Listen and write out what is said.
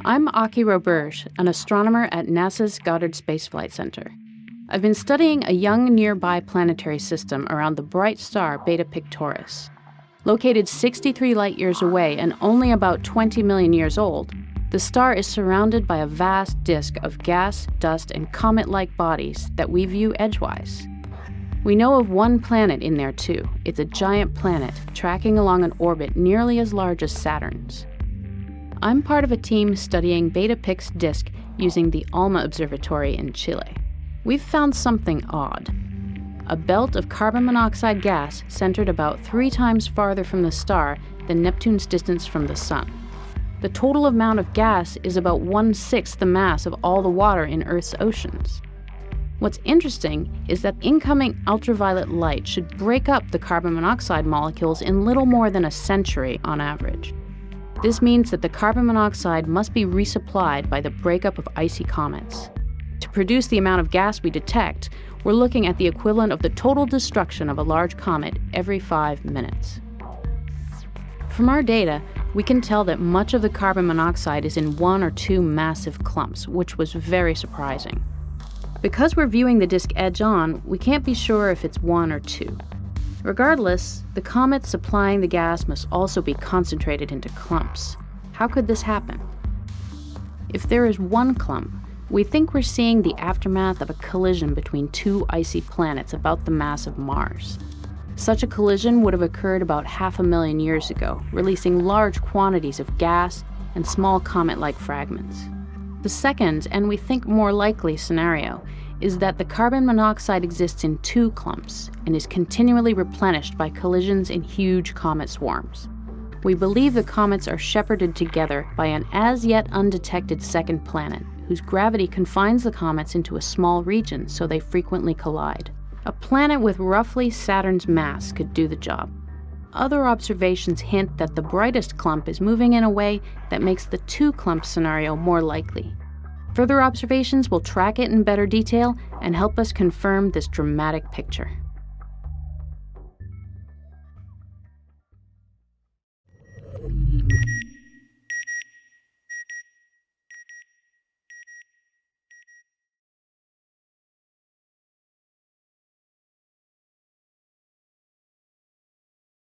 I'm Aki Roberge, an astronomer at NASA's Goddard Space Flight Center. I've been studying a young nearby planetary system around the bright star Beta Pictoris. Located 63 light-years away and only about 20 million years old, the star is surrounded by a vast disk of gas, dust, and comet-like bodies that we view edgewise. We know of one planet in there too. It's a giant planet tracking along an orbit nearly as large as Saturn's. I'm part of a team studying Beta Pic's disk using the ALMA observatory in Chile. We've found something odd. A belt of carbon monoxide gas centered about 3 times farther from the star than Neptune's distance from the Sun. The total amount of gas is about 1/6 the mass of all the water in Earth's oceans. What's interesting is that incoming ultraviolet light should break up the carbon monoxide molecules in little more than a century on average. This means that the carbon monoxide must be resupplied by the breakup of icy comets. To produce the amount of gas we detect, we're looking at the equivalent of the total destruction of a large comet every 5 minutes. From our data, we can tell that much of the carbon monoxide is in 1 or 2 massive clumps, which was very surprising. Because we're viewing the disk edge-on, we can't be sure if it's 1 or 2. Regardless, the comet supplying the gas must also be concentrated into clumps. How could this happen? If there is 1 clump, we think we're seeing the aftermath of a collision between 2 icy planets about the mass of Mars. Such a collision would have occurred about 500,000 years ago, releasing large quantities of gas and small comet-like fragments. The second, and we think more likely scenario, is that the carbon monoxide exists in 2 clumps and is continually replenished by collisions in huge comet swarms. We believe the comets are shepherded together by an as-yet undetected second planet, whose gravity confines the comets into a small region so they frequently collide. A planet with roughly Saturn's mass could do the job. Other observations hint that the brightest clump is moving in a way that makes the 2-clump scenario more likely. Further observations will track it in better detail and help us confirm this dramatic picture.